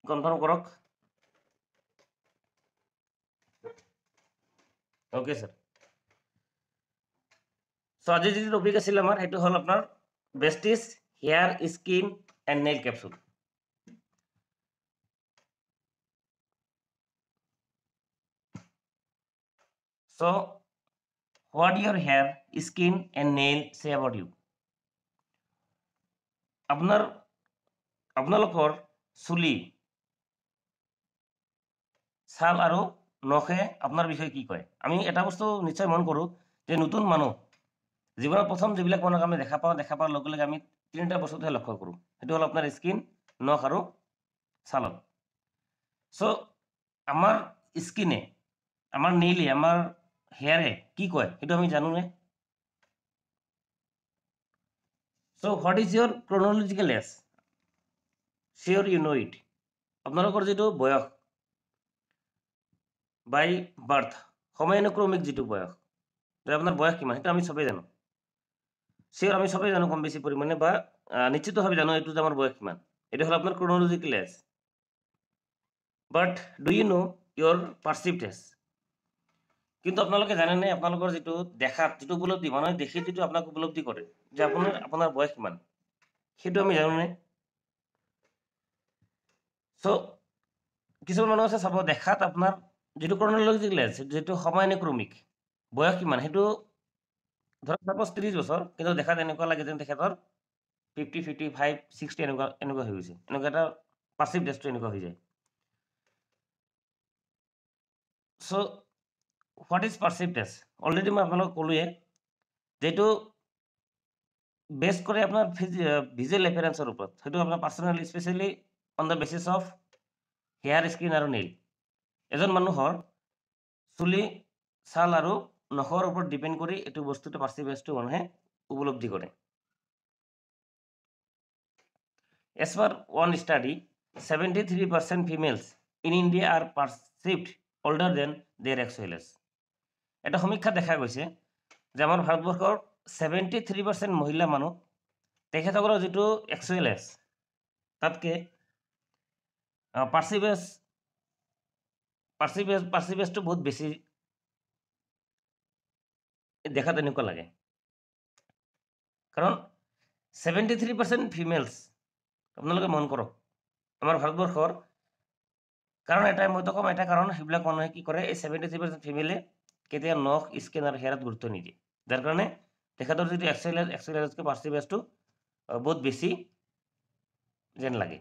Confirm কৰক okay sir so আজি যে টপিক আছিল আমাৰ সেইটো হল আপোনাৰ besties hair skin and nail capsule so what your hair skin and nail say about you আপোনালোকৰ চুলি ছাল আৰু নখে আপোনাৰ বিষয়ে কি কয় আমি এটা বস্তু নিশ্চয় মন কৰোঁ যে নতুন মানুহ জীৱনত প্ৰথম যিবিলাক মানুহক আমি দেখা পাওঁ লগে লগে আমি তিনিটা বস্তুহে লক্ষ্য কৰোঁ সেইটো হ'ল আপোনাৰ স্কিন নখ আৰু ছালত চ' আমাৰ স্কিনে আমাৰ নেইলে আমাৰ হেয়াৰে কি কয় সেইটো আমি জানোনে so' what is your chronological age see you know' it আপোনালোকৰ যিটো বয়স বাই বাৰ্থ সময়ানুক্ৰমিক যিটো বয়স আপোনাৰ বয়স কিমান সেইটো আমি চবেই জানো চিয়'ৰ আমি চবেই জানো কম বেছি পৰিমাণে বা নিশ্চিতভাৱে জানো এইটো যে আমাৰ বয়স কিমান এইটো হ'ল আপোনাৰ chronological age but do you know' your perceived age কিন্তু আপোনালোকে জানেনে আপোনালোকৰ যিটো দেখাত যিটো উপলব্ধি মানুহে দেখি যিটো আপোনাক উপলব্ধি কৰে যে আপোনাৰ বয়স কিমান সেইটো আমি জানোনে চ' কিছুমান মানুহ আছে চাব দেখাত আপোনাৰ যিটো ক্ৰনলজিকেল এজ যিটো সময়ানুক্ৰমিক বয়স কিমান সেইটো ধৰক চাপ'জ 30 বছৰ কিন্তু দেখাত এনেকুৱা লাগে যেন তেখেতৰ 50, 55, 60 এনেকুৱা হৈ গৈছে এনেকুৱা এটা পাৰ্চিভ ডেজটো এনেকুৱা হৈ যায় চ' হোৱাট ইজ পাৰ্চিভ ডেজ অলৰেডি মই আপোনালোকক ক'লোৱে যিটো বেছ কৰে আপোনাৰ ভিজুৱেল এপিয়াৰেঞ্চৰ ওপৰত সেইটো আপোনাৰ personal specially on the basis of hair skin আৰু নেইল এজন মানুহৰ চুলি ছাল আৰু নখৰ ওপৰত ডিপেণ্ড কৰি এইটো বস্তুটো পাৰ্চিভ ডেজটো মানুহে উপলব্ধি কৰে age per one study 73% females in India are perceived older than their actual age এটা সমীক্ষাত দেখা গৈছে যে আমাৰ ভাৰতবৰ্ষৰ 73% মহিলা মানুহ তেখেতসকলৰ যিটো একচুৱেল এজ তাতকে পাৰ্চিভেজটো বহুত বেছি দেখাত এনেকুৱা লাগে কাৰণ 73% ফিমেলছ আপোনালোকে মন কৰক আমাৰ ভাৰতবৰ্ষৰ কাৰণ এটাই মইতো ক'ম এটা কাৰণ সেইবিলাক মানুহে কি কৰে এই 73% ফিমেলে কেতিয়া নখ স্কিন আৰু হেয়াৰত গুৰুত্ব নিদিয়ে যাৰ কাৰণে তেখেতৰ যিটো একচুৱেল এজতকৈ পাৰ্চিভেজটো বহুত বেছি যেন লাগে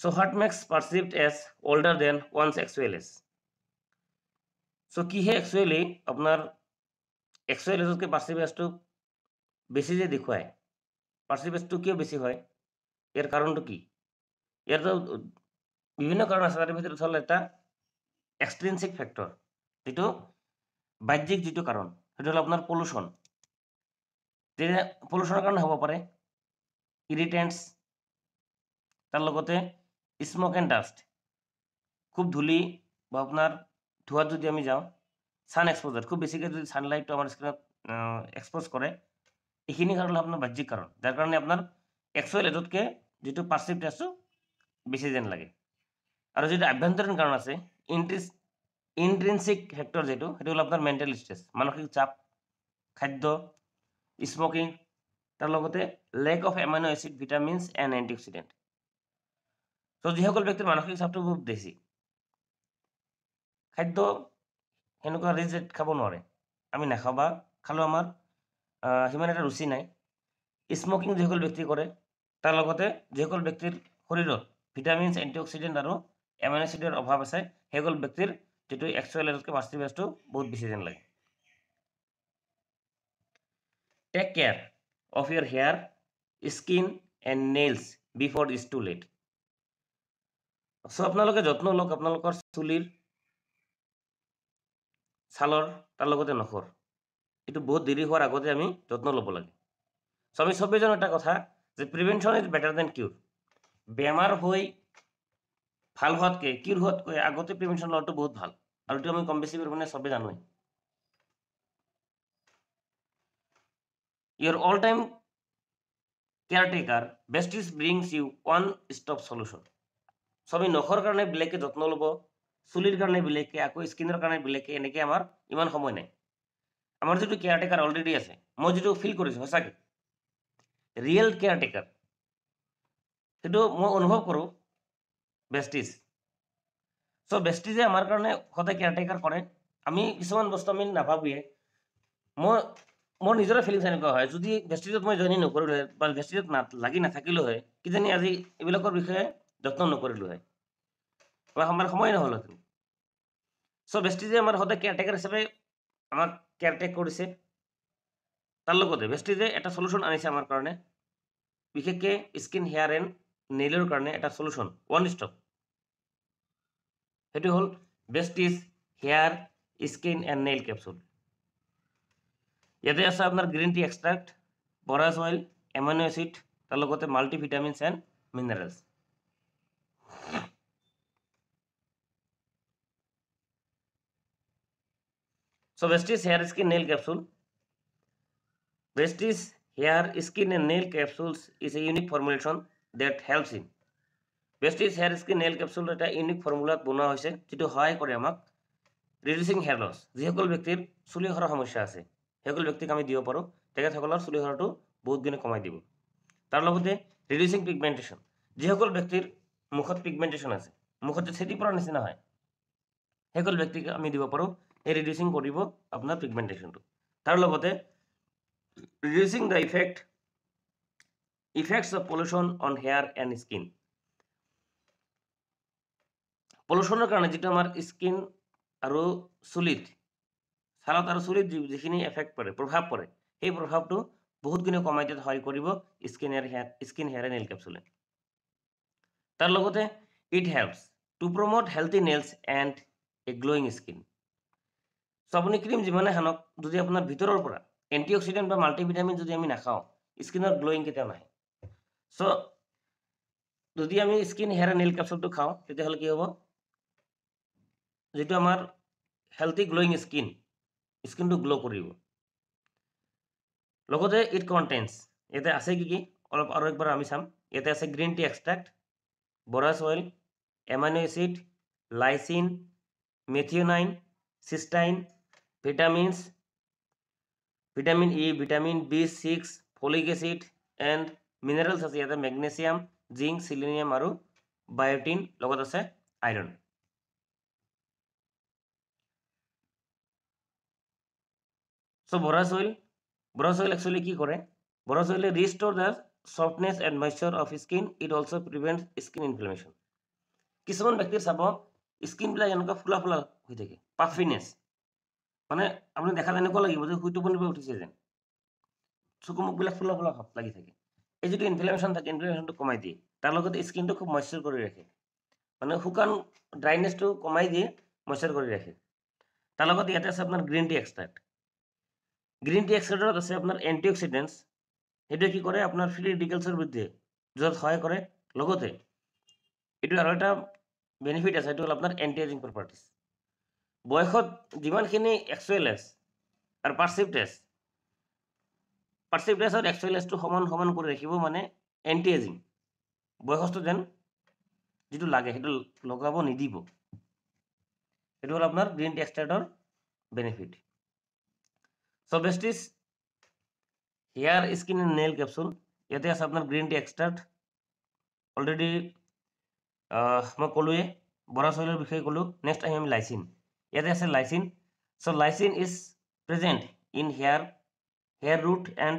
so' what makes perceived age older than one's actual age so' কিহে একচুৱেলি আপোনাৰ একচুৱেল এজতকৈ পাৰ্চিভেজটো বেছি যে দেখুৱায় পাৰ্চিভেজটো কিয় বেছি হয় ইয়াৰ কাৰণটো কি ইয়াৰতো বিভিন্ন কাৰণ আছে তাৰে ভিতৰত হ'ল এটা এক্সট্ৰিনচিক ফেক্টৰ যিটো বাহ্যিক যিটো কাৰণ সেইটো হ'ল আপোনাৰ পলিউশ্যন যেতিয়া পলিউশ্যনৰ কাৰণে হ'ব পাৰে ইৰিটেণ্টছ তাৰ লগতে স্মক এণ্ড ডাষ্ট খুব ধূলি বা আপোনাৰ ধোঁৱাত যদি আমি যাওঁ ছান এক্সপ'জাৰ খুব বেছিকৈ যদি ছানলাইটটো আমাৰ স্কিনত এক্সপ'জ কৰে এইখিনি কাৰণ হ'ল আপোনাৰ বাহ্যিক কাৰণ যাৰ কাৰণে আপোনাৰ একচুৱেল এজতকৈ যিটো পাৰ্চিভ টেষ্টটো বেছি যেন লাগে আৰু যিটো আভ্যন্তৰীণ কাৰণ আছে ইন্ট্ৰিনচিক ফেক্টৰ যিটো সেইটো হ'ল আপোনাৰ মেণ্টেল ষ্ট্ৰেছ মানসিক চাপ খাদ্য স্মকিং তাৰ লগতে lack of amino acid vitamins and antioxidant so' যিসকল ব্যক্তিৰ মানসিক চাপটো বহুত বেছি খাদ্য সেনেকুৱা ৰিচ খাব নোৱাৰে আমি নাখাওঁ বা খালেও আমাৰ সিমান এটা ৰুচি নাই স্মকিং যিসকল ব্যক্তি কৰে তাৰ লগতে যিসকল ব্যক্তিৰ শৰীৰত ভিটামিনছ এণ্টিঅক্সিডেণ্ট আৰু এমাইনো এচিডৰ অভাৱ আছে সেইসকল ব্যক্তিৰ যিটো একচুৱেল এজতকৈ পাৰ্চিভেজটো বহুত বেছি যেন লাগে take care of your hair skin and nails before is too late so' আপোনালোকে যত্ন লওক আপোনালোকৰ চুলিৰ ছালৰ তাৰ লগতে নখৰ এইটো বহুত দেৰি হোৱাৰ আগতে আমি যত্ন ল'ব লাগে চ' আমি চবেই জানো এটা কথা যে প্ৰিভেনশ্যন ইজ বেটাৰ দেন কিউৰ বেমাৰ হৈ ভাল হোৱাতকৈ কিউৰ হোৱাতকৈ আগতে প্ৰিভেনশ্যন লোৱাটো বহুত ভাল আৰু এইটো আমি কম বেছি পৰিমাণে চবেই জানোৱেই your all time caretaker Vestige brings you one stop solution. সবই নখৰ কাৰণে বেলেগে যত্ন ল'ব, চুলিৰ কাৰণে বেলেগে, আকৌ স্কিনৰ কাৰণে বেলেগে, এনেকৈ আমাৰ ইমান সময় নাই। আমাৰ যিটো কেয়াৰটেকাৰ অলৰেডি আছে, মই যিটো ফিল কৰিছোঁ সঁচাকৈ ৰিয়েল কেয়াৰটেকাৰ, সেইটো মই অনুভৱ কৰোঁ বেষ্টিজ। চ' বেষ্টিজে আমাৰ কাৰণে সদায় কেয়াৰটেকাৰ কৰে। আমি কিছুমান বস্তু আমি নাভাবোৱে। মোৰ নিজৰে ফিলিংছ এনেকুৱা হয়, যদি বেষ্টিজত মই জইনিং নকৰিলোঁ হয় বা বেষ্টিজত লাগি নাথাকিলোঁ হয়, কিজানি আজি এইবিলাকৰ বিষয়ে যত্ন নকৰিলোঁ হয় বা আমাৰ সময় নহ'লহেঁতেন। চ' বেষ্টিজে আমাৰ সদায় কেয়াৰটেকাৰ হিচাপে আমাক কেয়াৰটেক কৰিছে। তাৰ লগতে বেষ্টিজে এটা সলিউশ্যন আনিছে আমাৰ কাৰণে, বিশেষকৈ স্কিন, হেয়াৰ এণ্ড নেইলৰ কাৰণে এটা সলিউশ্যন, ওৱান ষ্টপ। সেইটো হ'ল Vestige hair, skin and nail capsule. ইয়াতে আছে আপোনাৰ green tea extract, borage oil, amino acid, তাৰ লগতে multivitamins and minerals. So Vestige hair, skin, nail capsule. Vestige hair, skin and nail capsules is a unique formulation that helps in. Vestige hair, skin, nail capsule এটা unique ফৰ্মুলাত বনোৱা হৈছে যেটো সহায় কৰে আমাক ৰিডিউসিং hair loss. যিসকল ব্যক্তিৰ চুলি সৰাৰ সমস্যা আছে সেইসকল ব্যক্তিক আমি দিব পাৰোঁ, তেখেতসকলৰ চুলি সৰাটো বহুত গুণে কমাই দিব। তাৰ লগতে ৰিডিউসিং পিগমেণ্টেশ্যন, যিসকল ব্যক্তিৰ মুখত পিগমেণ্টেশ্যন আছে, মুখত চেতি পৰাৰ নিচিনা হয়, সেইসকল ব্যক্তিক আমি দিব পাৰোঁ এই ৰিডিউসিং কৰিব আপোনাৰ পিগমেণ্টেশ্যনটো। তাৰ লগতে reducing the effects of pollution on hair and skin. পলিউশ্যনৰ কাৰণে যিটো আমাৰ স্কিন আৰু চুলিত, ছালত আৰু চুলিত যিখিনি এফেক্ট পৰে, প্ৰভাৱ পৰে, সেই প্ৰভাৱটো বহুত গুণে কমাই দিয়াত সহায় কৰিব স্কিন হেয়াৰ নেইল কেপচুলে। তাৰ লগতে it helps to promote healthy nails and a glowing skin. So' আপুনি ক্ৰীম যিমানে সানক, যদি আপোনাৰ ভিতৰৰ পৰা এণ্টি অক্সিডেণ্ট বা মাল্টিভিটামিন যদি আমি নাখাওঁ, স্কিনৰ গ্লোয়িং কেতিয়াও নাহে। চ' যদি আমি স্কিন হেয়াৰ নেইল কেপচুলটো খাওঁ, তেতিয়াহ'লে কি হ'ব, যেটো আমাৰ হেলথি গ্লোয়িং স্কিনটো গ্লো কৰিব। লগতে ইট কণ্টেইনছ, ইয়াতে আছে কি অলপ আৰু একবাৰ আমি চাম। ইয়াতে আছে green tea extract, borage oil, amino acid, lysine, methionine, cysteine, vitamins, vitamin E, vitamin B6, folic acid and minerals আছে ইয়াতে, মেগনেছিয়াম, জিংক, চিলিনিয়াম আৰু বায়োটিন, লগত আছে iron. So' borage oil actually কি কৰে, বৰাছ অইলে restore the softness and moisture of skin. It also' prevent skin inflammation. কিছুমান ব্যক্তিৰ চাব স্কিনবিলাক এনেকুৱা ফুলা ফুলা হৈ থাকে, পাফিনেছ, মানে আপুনি দেখাত এনেকুৱা লাগিব যে টোপনিৰ পৰা উঠিছে যেন, চকু মুখবিলাক ফুলা ফুলা ভাৱ লাগি থাকে। এই যিটো ইনফ্লেমেশ্যন থাকে, ইনফ্লেমেশ্যনটো কমাই দিয়ে। তাৰ লগতে স্কিনটো খুব মইশ্চাৰ কৰি ৰাখে, মানে শুকান ড্ৰাইনেছটো কমাই দিয়ে, মইশ্চাৰ কৰি ৰাখে। তাৰ লগতে ইয়াতে আছে আপোনাৰ গ্ৰীণ টি এক্সট্ৰাক্ট। গ্ৰীণ টি এক্সট্ৰাক্টত আছে আপোনাৰ এণ্টি অক্সিডেণ্টছ, সেইটোৱে কি কৰে, আপোনাৰ ফ্ৰী ৰেডিকেলছৰ বিৰুদ্ধে য'ত সহায় কৰে। লগতে এইটো আৰু এটা বেনিফিট আছে, এইটো হ'ল আপোনাৰ এণ্টি এজিং প্ৰপাৰ্টিজ। বয়সত যিমানখিনি এক্সুৱেল এজ আৰু পাৰ্চিভ এজ আৰু এক্সুৱেল এজটো সমান কৰি ৰাখিব, মানে এণ্টি এজিং, বয়সটো যেন যিটো লাগে সেইটো লগাব নিদিব। সেইটো হ'ল আপোনাৰ গ্ৰীণ টি এক্সট্ৰাক্টৰ benefit. So' Vestige hair, skin and nail capsule, ইয়াতে আছে আপোনাৰ গ্ৰীণ টি এক্সট্ৰাক্ট, অলৰেডি মই ক'লোৱে, বৰাছ অইলৰ বিষয়ে ক'লোঁ। নেক্সট আহিম আমি লাইচিন। ইয়াতে আছে lysine. So' lysine is present in hair root and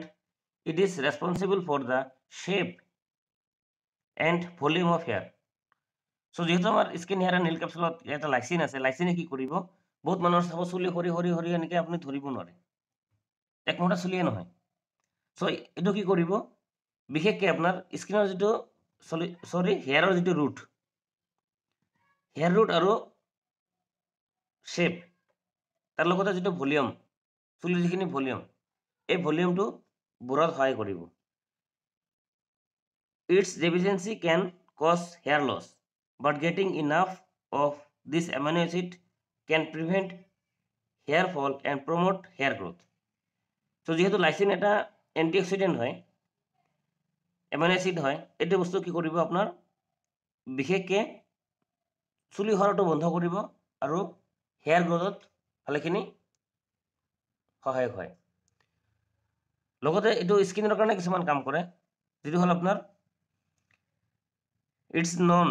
it is responsible for the shape and volume of hair. So' যিহেতু আমাৰ স্কিন হেয়াৰ এণ্ড নেইল কেপচুলত এটা লাইচিন আছে, লাইচিনে কি কৰিব, বহুত মানুহৰ চাব চুলি সৰি এনেকৈ আপুনি ধৰিব নোৱাৰে, একমোটা চুলিয়ে নহয়। চ' এইটো কি কৰিব, বিশেষকৈ আপোনাৰ স্কিনৰ যিটো হেয়াৰৰ যিটো ৰুট আৰু শ্বেপ, তাৰ লগতে যিটো ভলিউম, চুলিৰ যিখিনি ভলিউম, এই ভলিউমটো বঢ়াত সহায় কৰিব। It's deficiency can cause hair loss, but getting enough of this amino acid can prevent hair fall and promote hair growth. So' যিহেতু লাইচিন এটা এণ্টি অক্সিডেণ্ট হয়, এমিনো এচিড হয় এইটো বস্তু কি কৰিব আপোনাৰ বিশেষকৈ চুলি সৰাটো বন্ধ কৰিব আৰু হেয়াৰ গ্ৰোথত ভালেখিনি সহায়ক হয় লগতে এইটো স্কিনৰ কাৰণে কিছুমান কাম কৰে যেটো হল আপোনাৰ it's known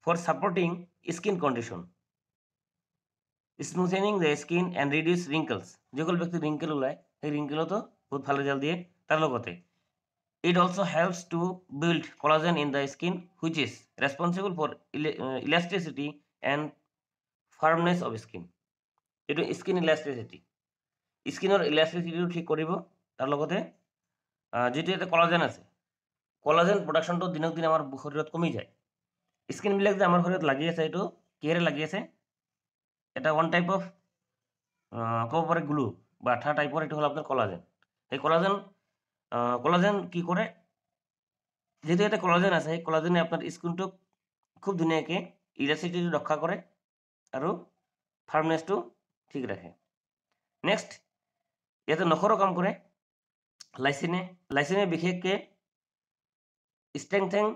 for supporting skin condition smoothening the skin and reduce wrinkles যেগুলো ব্যক্তি রিঙ্কেল ওলায় সেই রিঙ্কেলতো বহুত ভালো রেজাল্ট দিয়ে তার লগতে it also helps to build collagen in the skin which is responsible for elasticity and firmness of skin এটো স্কিন ইলাস্টিসিটি স্কিনৰ ইলাস্টিসিটিটো ঠিক কৰিব তাৰ লগতে যেটো এটা কোলাজেন আছে কোলাজেন প্ৰডাকশনটো দিনক দিন আমাৰ শৰীৰত কমি যায় স্কিন বিলাক যে আমাৰ শৰীৰত লাগি আছে এটো কিহেৰে লাগি আছে এটা ওয়ান টাইপ অফ ক'ব পাৰে গ্লু বা আঠা টাইপৰ এটো হল আপোনাৰ কোলাজেন এই কোলাজেন কি কৰে যেটো এটা কোলাজেন আছে এই কোলাজেনে আপনাৰ স্কিনটো খুব ধুনীয়াকৈ ইলাস্টিসিটি ৰক্ষা কৰে আৰু ফাৰ্মনেছটো ঠিক ৰাখে নেক্সট ইয়াতে নখৰো কাম কৰে লাইচিনে বিশেষকৈ স্ট্ৰেংথেন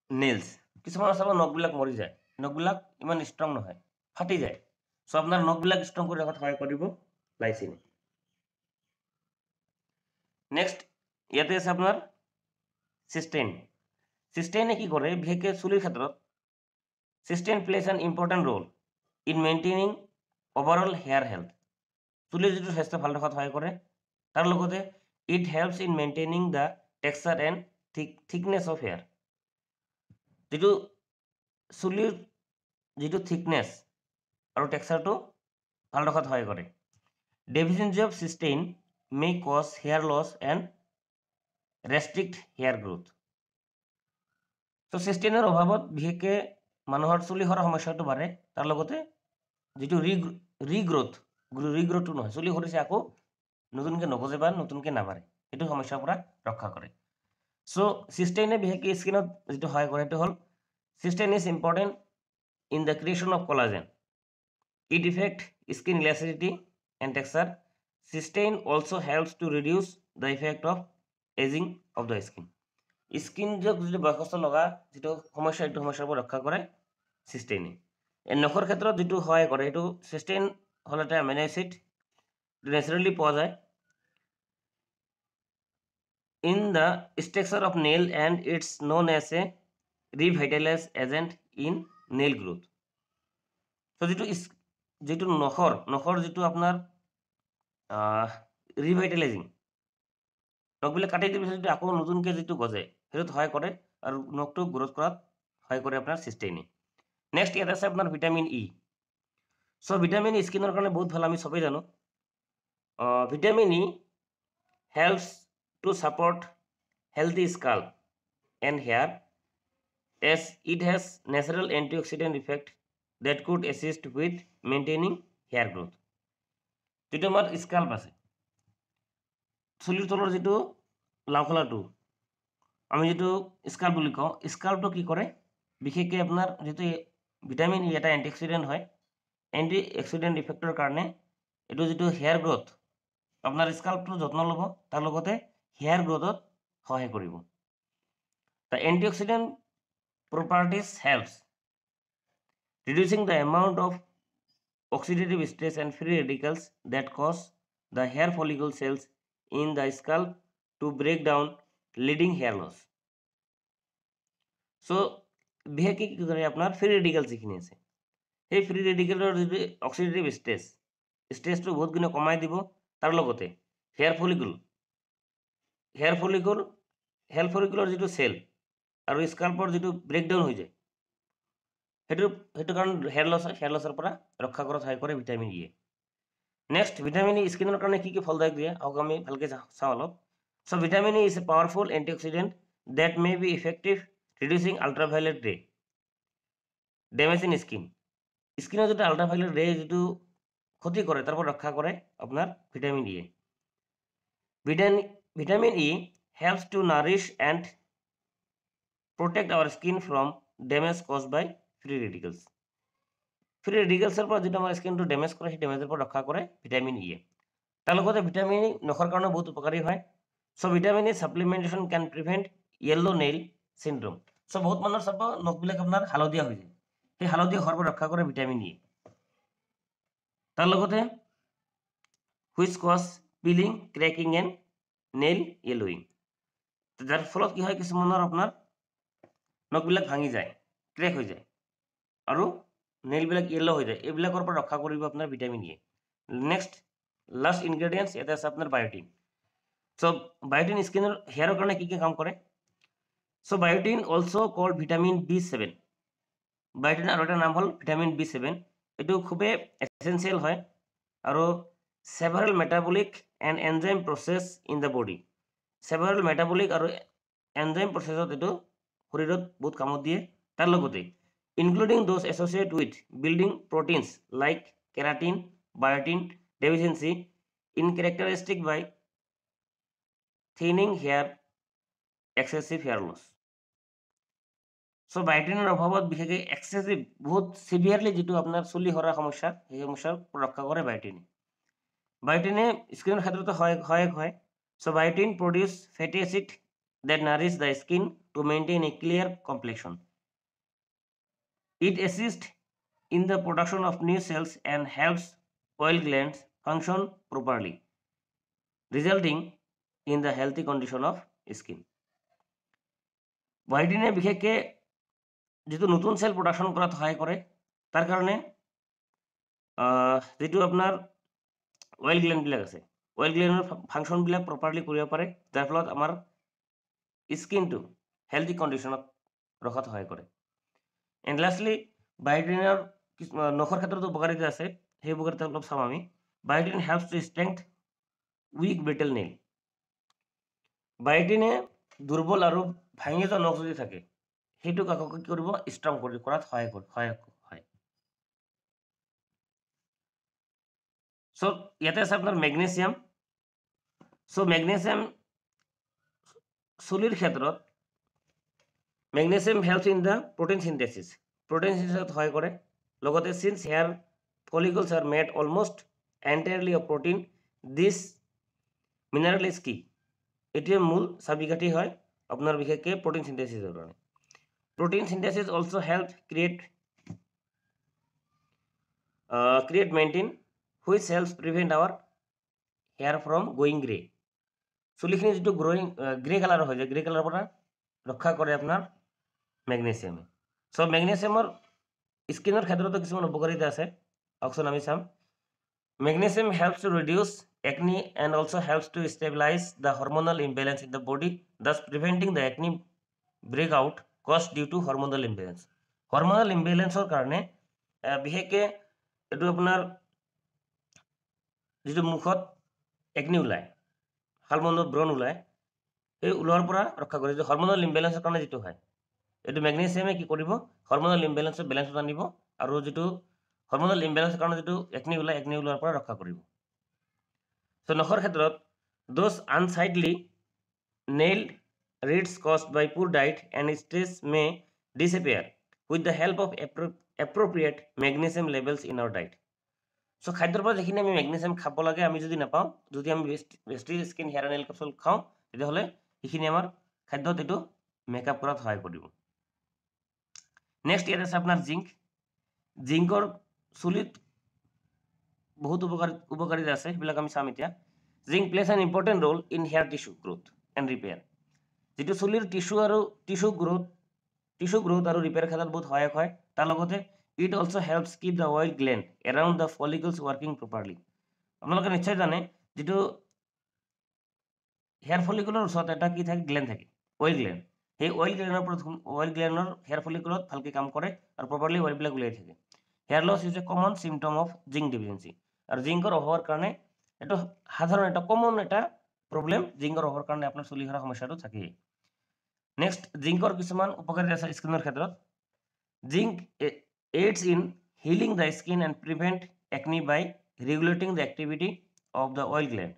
নেইলছ কিছুমান চাব নখবিলাক মৰি যায় নখবিলাক ইমান ষ্ট্ৰং নহয় ফাটি যায় সো আপোনাৰ নখবিলাক ষ্ট্ৰং কৰি ৰখাত সহায় কৰিব লাইচিনে নেক্সট ইয়াতে আছে আপোনাৰ সিস্টেইনে কি কৰে বিশেষকৈ চুলিৰ ক্ষেত্ৰত cysteine plays an important role in maintaining overall hair health চুলিৰ যেটো স্বাস্থ্য ভাল ৰখাত সহায় কৰে তাৰ লগতে it helps in maintaining the texture and thickness of hair যেটো চুলিৰ যেটো থিকনেছ আৰু টেক্সচাৰটো ভাল ৰখাত সহায় কৰে deficiency of cysteine may cause hair loss and restrict hair growth তো সিস্টেইনৰ অভাৱত বিশেষকৈ মানুহৰ চুলি সৰা সমস্যাটো বাঢ়ে তাৰ লগতে যেটো ৰিগ্ৰোথটো নহয় চুলি সৰিছে আকৌ নতুনকৈ নগজে বা নতুনকৈ নাবাঢ়ে এইটো সমস্যাৰ পৰা ৰক্ষা কৰে সো সিস্টেইনে বিশেষকৈ স্কিনত যেটো সহায় কৰে এটো হল cysteine is important in the creation of collagen it affect skin elasticity and texture cysteine also helps to reduce the effect of ageing of the skin skin যেটো বয়সস্থ লগা যেটো সমস্যা এইটো সমস্যাৰ পৰা ৰক্ষা কৰে সিস্টেইনে নখৰ ক্ষেত্ৰত যেটো সহায় কৰে এটো সিস্টেইন হল এটা এমিনো এচিড ন্যাচাৰালি পোৱা যায় in the structure of nail and it's known as a revitalizing agent in nail growth so যেটো নখৰ যেটো আপোনাৰ রিভাইটালাইজিং নখবিলাক কাটি দিলে যেটো আকৌ নতুনকৈ যেটো গজে সেইটো সহায় কৰে আৰু নখটো গ্ৰোথ কৰাত সহায় কৰে আপোনাৰ সিস্টেইনে নেক্সট ইয়াত আছে আপোনাৰ vitamin E so vitamin E স্কিনৰ কাৰণে বহুত ভাল আমি সবেই জানো vitamin E helps to support healthy scalp and hair as it has natural antioxidant effect that could assist with maintaining hair growth যেটো আমাৰ স্কাল্প আছে চুলিৰ তলৰ যেটো লাওখলাটো আমি যেটো স্কাল্প বুলি কওঁ স্কাল্পটো কি কৰে বিশেষকৈ আপোনাৰ যেটো ভিটামিন ই এটা এন্টিঅক্সিডেন্ট হয় এন্টিঅক্সিডেন্ট ইফেক্টৰ কাৰণে এটো যেটো হেয়াৰ গ্ৰোথ আপোনাৰ স্কাল্পটো যত্ন ল'ব তাৰ লগতে হেয়াৰ গ্ৰোথত সহায় কৰিব the antioxidant properties helps reducing the amount of oxidative stress and free radicals that cause the hair follicle cells in the scalp to break down leading hair loss so বিশেষকৈ কি কৰে আপোনাৰ ফ্ৰী ৰেডিকেল যিখিনি আছে সেই free ৰেডিকেলৰ যেটো oxidative ষ্ট্ৰেছটো বহুত গুণে কমাই দিব তাৰ লগতে হেয়াৰ ফলিকুলৰ যেটো সেল আৰু স্কাল্পৰ যেটো ব্ৰেকডাউন হৈ যায় সেইটো কাৰণ হেয়াৰ লছৰ পৰা ৰক্ষা কৰাত সহায় কৰে vitamin E next vitamin E স্কিনৰ কাৰণে কি ফলদায়ক দিয়ে আহক আমি ভালকৈ চাওঁ অলপ so vitamin E is a powerful antioxidant that may be effective reducing ultraviolet ray damage in স্কিনৰ যেটো আল্ট্ৰাভায়োলেট ৰে যেটো ক্ষতি কৰে তাৰ পৰা ৰক্ষা কৰে আপোনাৰ vitamin E vitamin E helps to nourish and protect our skin from damage caused by free radicals পৰা যেটো আমাৰ স্কিনটো ড্যামেজ কৰে সেই ড্যামেজৰ পৰা ৰক্ষা কৰে ভিটামিন ই তাৰ লগতে ভিটামিন ই নখৰ কাৰণে বহুত উপকাৰী হয় So vitamin A supplementation can prevent yellow nail syndrome. So বহুত মানুহৰ চাব নখবিলাক আপোনাৰ হালধীয়া হৈ যায়, সেই হালধীয়া হোৱাৰ পৰা ৰক্ষা কৰে ভিটামিন ই। তাৰ লগতে which cause peeling, cracking and nail yellowing, যাৰ ফলত কি হয় কিছুমানৰ আপোনাৰ নখবিলাক ভাঙি যায়, ক্ৰেক হৈ যায় আৰু নেইলবিলাক ইয়েলো হৈ যায়, এইবিলাকৰ পৰা ৰক্ষা কৰিব আপোনাৰ vitamin E. Next last ingredients ইয়াতে আছে আপোনাৰ বায়োটিন। চ' বায়োটিন স্কিনৰ হেয়াৰৰ কাৰণে কি কি কাম কৰে? So' biotin also' called vitamin B7। Biotin আৰু এটা নাম হ'ল ভিটামিন B7। এইটো খুবেই এচেঞ্চিয়েল হয় আৰু several metabolic and enzyme process in the body, several metabolic আৰু এনজাইম প্ৰচেছত এইটো শৰীৰত বহুত কামত দিয়ে। তাৰ লগতে including those associated with building proteins like keratin, biotin deficiency in characteristic by thinning hair, excessive hair loss. So বায়োটিনৰ অভাৱত বিশেষকৈ এক্সেছিভ বহুত সিভিয়াৰলি যিটো আপোনাৰ চুলি সৰা সমস্যা, সেই সমস্যাৰ ৰক্ষা কৰে বায়োটিনে। বায়োটিনে স্কিনৰ ক্ষেত্ৰতো সহায়ক হয়। So biotin produce fatty acid that nourish the skin to maintain a clear complexion. It assists in the production of new cells and helps oil glands function properly, resulting in the healthy condition of skin. বায়োটিনে বিশেষকৈ যিটো নতুন cell production কৰাত সহায় কৰে, তাৰ কাৰণে যিটো আপোনাৰ অইল গ্লেণ্ডবিলাক আছে, অইল গ্লেণ্ডৰ ফাংচনবিলাক প্ৰপাৰলি কৰিব পাৰে, যাৰ ফলত আমাৰ স্কিনটো হেল্থি কণ্ডিশ্যনত ৰখাত সহায় কৰে। এণ্ড লাষ্টলি বায়োটিনৰ নখৰ ক্ষেত্ৰতো উপকাৰিতা আছে, সেই উপকাৰিতা অলপ চাম আমি। Biotin helps to strength weak brittle nail. বায়োটিনে দুৰ্বল আৰু ভাঙি যোৱা নখ যদি থাকে সেইটোক আকৌ কি কৰিব? ষ্ট্ৰং কৰাত সহায়ক হয়। চ' ইয়াতে আছে আপোনাৰ মেগনেছিয়াম। চ' মেগনেছিয়াম চুলিৰ ক্ষেত্ৰত magnesium helps in the protein synthesis, protein সিনথেচিছত সহায় কৰে। লগতে since hair follicles are made almost entirely of protein, this mineral is key? এইটোৱে মূল চাবিকাঠি হয় আপোনাৰ বিশেষকৈ প্ৰটিন সিনথেচিছৰ কাৰণে। Protein synthesis also' help create maintain which helps prevent our hair from going grey. চুলিখিনি যিটো গ্ৰে কালাৰ হৈ যায়, গ্ৰে কালাৰৰ পৰা ৰক্ষা কৰে আপোনাৰ মেগনেছিয়ামে। চ' মেগনেছিয়ামৰ স্কিনৰ ক্ষেত্ৰতো কিছুমান উপকাৰিতা আছে, অপশ্যন আমি চাম। Magnesium helps to reduce acne and also helps to stabilize the hormonal imbalance in the body, thus preventing the acne breakout caused due to hormonal imbalance. Hormonal imbalanceৰ কাৰণে বিশেষকৈ এইটো আপোনাৰ যিটো মুখত একনি ওলায়, শালমণ্ডত ব্ৰণ ওলায়, সেই ওলোৱাৰ পৰা ৰক্ষা কৰে। যিটো হৰম'নেল ইমবেলেঞ্চৰ কাৰণে যিটো হয়, এইটো মেগনেছিয়ামে কি কৰিব? হৰম'নেল ইমবেলেঞ্চৰ বেলেঞ্চত আনিব আৰু যিটো হৰম'নেল ইমবেলেঞ্চৰ কাৰণে যিটো একনি ওলায়, একনি ওলোৱাৰ পৰা ৰক্ষা কৰিব। চ' নখৰ ক্ষেত্ৰত those unsightly nail ridges caused by poor diet and stress may disappear with the help of appropriate magnesium levels in our diet. So' খাদ্যৰ পৰা যিখিনি আমি মেগনেছিয়াম খাব লাগে, আমি যদি নাপাওঁ, যদি আমি Vestige skin hair nail capsule খাওঁ, তেতিয়াহ'লে সেইখিনি আমাৰ খাদ্যত এইটো মেকআপ কৰাত সহায় কৰিব। নেক্সট ইয়াত আছে আপোনাৰ জিংক। জিংকৰ চুলিত বহুত উপকাৰিতা আছে, সেইবিলাক আমি চাম এতিয়া। Zinc plays an important role in hair tissue growth and repair. যিটো চুলিৰ টিস্যু গ্ৰোথ আৰু ৰিপেয়াৰ ক্ষেত্ৰত বহুত সহায়ক হয়। তাৰ লগতে it also' helps keep the oil gland around the follicles working properly. আপোনালোকে নিশ্চয় জানে যিটো হেয়াৰ ফলিকুলৰ ওচৰত এটা কি থাকে? গ্লেণ্ড থাকে, অইল গ্লেণ্ড। সেই অইল গ্লেণ্ডৰ হেয়াৰ ফলিকুলত ভালকৈ কাম কৰে আৰু প্ৰপাৰলি অইলবিলাক উলিয়াই থাকে। Hair loss is a common symptom of zinc deficiency. আৰু জিংকৰ অভাৱৰ কাৰণে এইটো সাধাৰণ এটা কমন এটা প্ৰব্লেম, জিংকৰ অভাৱৰ কাৰণে আপোনাৰ চুলি সৰা সমস্যাটো থাকেই। নেক্সট জিংকৰ কিছুমান উপকাৰিতা আছে স্কিনৰ ক্ষেত্ৰত। Zinc aids in healing the skin and prevent acne by regulating the activity of the oil gland.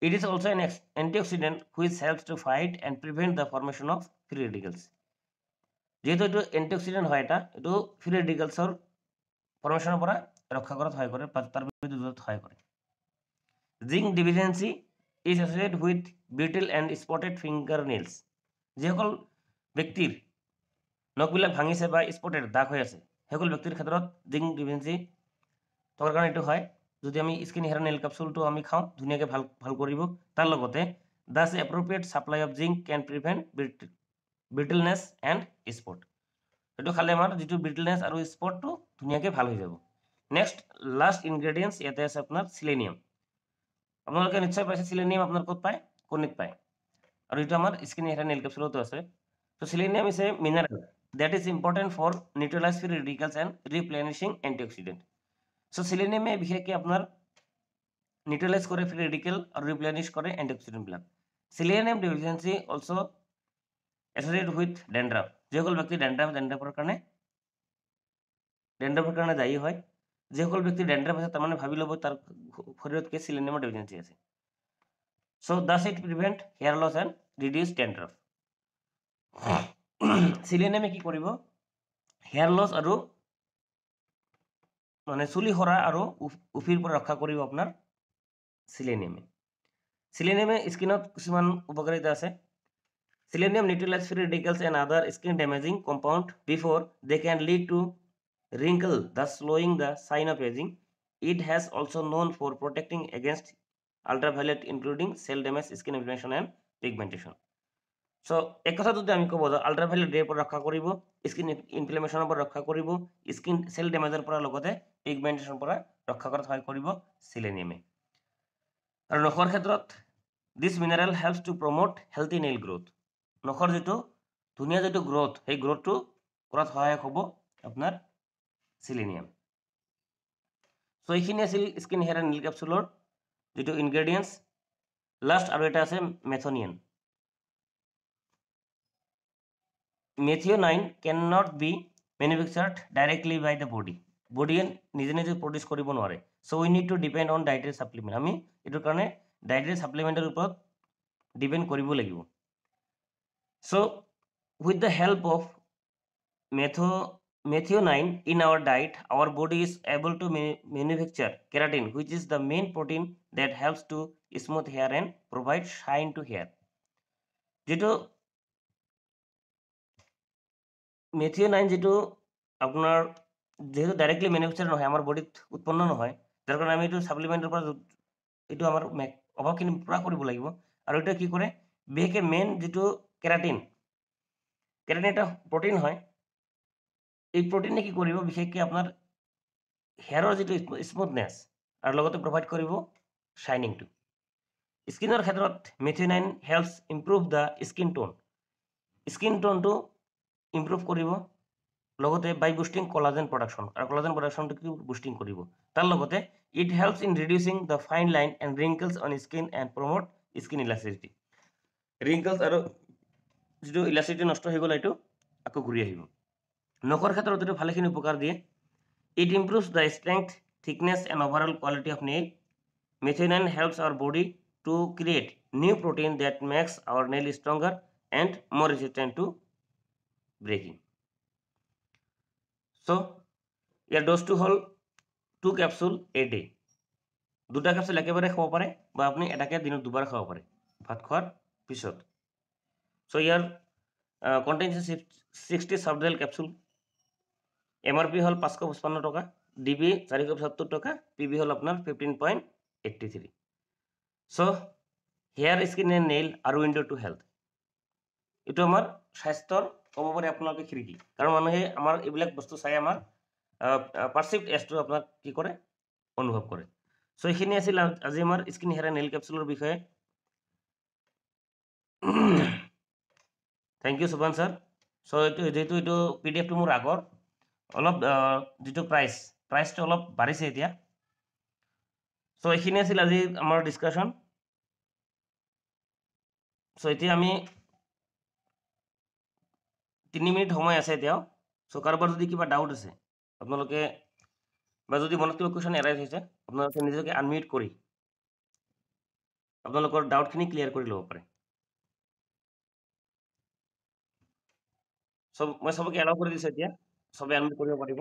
It is also an antioxidant which helps to fight and prevent the formation of free radicals. যেহেতু এইটো antioxidant হয়, এইটো free ৰেডিকেলছৰ ফৰ্মেশ্যনৰ পৰা ৰক্ষা কৰাত সহায় কৰে, তাৰ বিৰুদ্ধে যুঁজত সহায় কৰে। Zinc deficiency is associated with brittle and spotted fingernails. যিসকল ব্যক্তিৰ নখবিলাক ভাঙিছে বা স্পটেড দাগ হৈ আছে সেইসকল ব্যক্তিৰ ক্ষেত্ৰত জিংক ডিফিচিয়েঞ্চি থকাৰ কাৰণে এইটো হয়। যদি আমি স্কিন হেয়াৰ নেইল কেপচুলটো আমি খাওঁ ধুনীয়াকৈ ভাল কৰিব। তাৰ লগতে thus appropriate supply of zinc can prevent brittleness and spot. এইটো খালে আমাৰ যিটো ব্ৰিটলনেছ আৰু স্পটটো ধুনীয়াকৈ ভাল হৈ যাব। নেক্সট লাষ্ট ইনগ্ৰেডিয়েণ্টছ ইয়াতে আছে আপোনাৰ চিলেনিয়াম। আপোনালোকে নিশ্চয় পাইছে চিলেনিয়াম আপোনাৰ ক'ত পায়? কণীত পায়। আৰু এইটো আমাৰ স্কিন হেয়াৰ নেইল কেপচুলতো আছে। So selenium is a mineral that is important for neutralize free radicals and replenishing antioxidant. So selenium এ বিশেষকৈ আপোনাৰ নিউট্ৰেলাইজ কৰে ফ্ৰী ৰেডিকেল আৰু ৰিপ্লেনিশ কৰে এণ্টিঅক্সিডেণ্টবিলাক। selenium deficiency also associated with dandruff. যিসকল ব্যক্তি ডেণ্ড্ৰাফৰ কাৰণে দায়ী হয়। যিসকল ব্যক্তি ডেণ্ড্ৰাফ আছে তাৰমানে ভাবি ল'ব তাৰ শৰীৰতকৈ চিলেনিয়ামৰ ডেফিচিয়েঞ্চি আছে। So thus it prevent hair loss and reduce dandruff. চিলেনিয়ামে কি কৰিব? হেয়াৰ লছ আৰু মানে চুলি সৰা আৰু উফিৰ পৰা ৰক্ষা কৰিব আপোনাৰ চিলেনিয়ামে। চিলেনিয়ামে স্কিনত কিছুমান উপকাৰিতা আছে। Selenium neutralizes free radicals and other skin damaging compound before they can lead to wrinkle, thus slowing the sign of aging. It has also known for protecting against ultraviolet, including cell damage, skin inflammation and pigmentation. So এক কথা যদি আমি ক'ব যাওঁ ultraviolet ৰেৰ পৰা ৰক্ষা কৰিব, skin ইনফ্লেমেশ্যনৰ পৰা ৰক্ষা কৰিব, স্কিন চেল ডেমেজৰ পৰা লগতে পিগমেণ্টেশ্যনৰ পৰা ৰক্ষা কৰাত সহায় কৰিব চিলেনিয়ামে। আৰু নখৰ ক্ষেত্ৰত this mineral helps to promote healthy nail growth. নখৰ যিটো ধুনীয়া যিটো গ্ৰোথ সেই গ্ৰোথটো কৰাত সহায়ক হ'ব আপোনাৰ চিলেনিয়াম। চ' এইখিনি আছিল স্কিন হেয়াৰ নেইল কেপচুলৰ যিটো ইনগ্ৰেডিয়েণ্টছ। লাষ্ট আৰু এটা আছে methionine. Methionine can not be manufactured directly by the body. বডিয়ে নিজে নিজে প্ৰডিউচ কৰিব নোৱাৰে। So' we need to depend on dietary supplement. আমি এইটোৰ কাৰণে ডাইটেৰী ছাপ্লিমেণ্টৰ ওপৰত ডিপেণ্ড কৰিব লাগিব। So' with the help of methionine in our diet, our body is able to manufacture keratin, which is the main protein that helps to smooth hair and provide shine to hair. যেটো methionine যেটো আপোনাৰ যেহেতু directly manufacture নহয় আমাৰ বডিত উৎপন্ন নহয়, যাৰ কাৰণে আমি এইটো ছাপ্লিমেণ্টৰ পৰা এইটো আমাৰ অভাৱখিনি পূৰা কৰিব লাগিব। আৰু এইটো কি কৰে বিশেষকৈ মেইন যিটো কেৰাটিন এটা প্ৰটিন হয়। এই প্ৰটিনে কি কৰিব বিশেষকৈ আপোনাৰ হেয়াৰৰ যিটো স্মুথনেছ আৰু লগতে প্ৰভাইড কৰিব শ্বাইনিংটো। স্কিনৰ ক্ষেত্ৰত methionine helps improve the skin tone. Skin টোনটো ইম্প্ৰুভ কৰিব লগতে বাই বুষ্টিং কলাজেন প্ৰডাকশ্যন, আৰু কলাজেন প্ৰডাকশ্যনটো বুষ্টিং কৰিব। তাৰ লগতে it helps in reducing the fine line and wrinkles on skin and promote skin elasticity. Wrinkles আৰু যিটো ইলাষ্টিচিটি নষ্ট হৈ গ'ল এইটো আকৌ ঘূৰি আহিব। নখৰ ক্ষেত্ৰত এইটো ভালেখিনি উপকাৰ দিয়ে। It improves the strength, thickness and overall quality of nail. Methionine helps our body to create new protein that makes our nail stronger and more resistant to breaking. So' ইয়াৰ ড'জটো হ'ল 2 capsule a day। 2টা কেপচুল একেবাৰে খাব পাৰে বা আপুনি এটাকে দিনত 2বাৰ খাব পাৰে ভাত খোৱাৰ পিছত। চ' ইয়াৰ কণ্টেইনছ 60 চাবডেল কেপচুল। MRP হ'ল 555 টকা, DB 475 টকা, PB হ'ল আপোনাৰ 15.83। চ' হেয়াৰ স্কিন এণ্ড নেইল আৰু উইণ্ডো টু হেল্থ, এইটো আমাৰ স্বাস্থ্যৰ ক'ব পাৰে আপোনালোকে খিৰিকী। কাৰণ মানুহে আমাৰ এইবিলাক বস্তু চাই আমাৰ পাৰ্চিভড এজটো আপোনাক কি কৰে অনুভৱ কৰে। চ' এইখিনি আছিল আজি আমাৰ স্কিন হেয়াৰ নেইল কেপচুলৰ বিষয়ে। থেংক ইউ সুভান ছাৰ। চ' যিহেতু এইটো PDF মোৰ আগৰ অলপ যিটো প্ৰাইচটো অলপ বাঢ়িছে এতিয়া। চ' এইখিনি আছিল আজি আমাৰ ডিছকাশ্যন। চ' এতিয়া আমি 3 মিনিট সময় আছে এতিয়াও। চ' কাৰোবাৰ যদি কিবা ডাউট আছে আপোনালোকে বা যদি মনত কিবা কুৱেশ্যন এৰাইজ হৈছে আপোনালোকে নিজকে আনমিউট কৰি আপোনালোকৰ ডাউটখিনি ক্লিয়াৰ কৰি ল'ব পাৰে। মই চবকে এলাউ কৰি দিছোঁ এতিয়া, চবে আনমিউট কৰিব পাৰিব।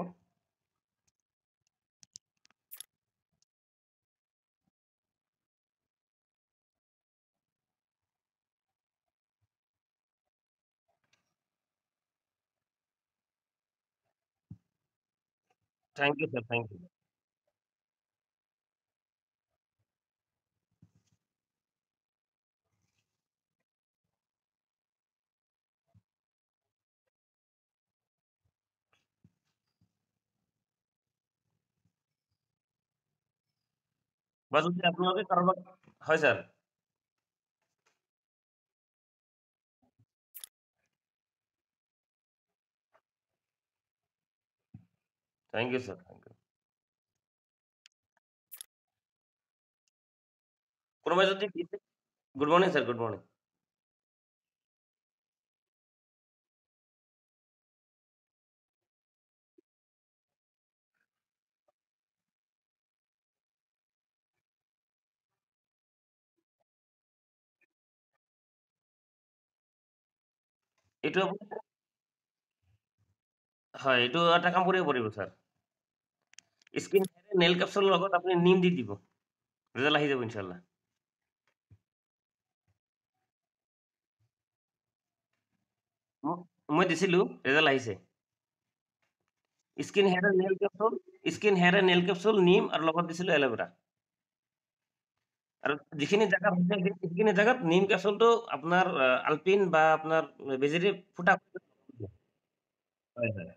Thank you sir, thank you. বা যদি আপোনালোকে কাৰোবাক, হয় sir, thank you sir, thank you. কোনোবাই যদি good morning sir, good morning. এইটো হয়, এইটো এটা কাম কৰিব পাৰিব স্যাৰ। স্কিন নেইল কেপচুলৰ লগত আপুনি নিম দি দিব। ৰিজাল্ট আহি যাব ইনশাআল্লাহ। মই দিছিলোঁ, ৰিজাল্ট আহিছে। Skin hair nail capsule, nail capsule, নিম আৰু লগত দিছিলোঁ এল'ভেৰা। আৰু যিখিনি জেগাত হৈছে সেইখিনি জেগাত নিম কেপচুলটো আপোনাৰ আলপিন বা আপোনাৰ বেজেৰি ফুটা। হয়, হয়।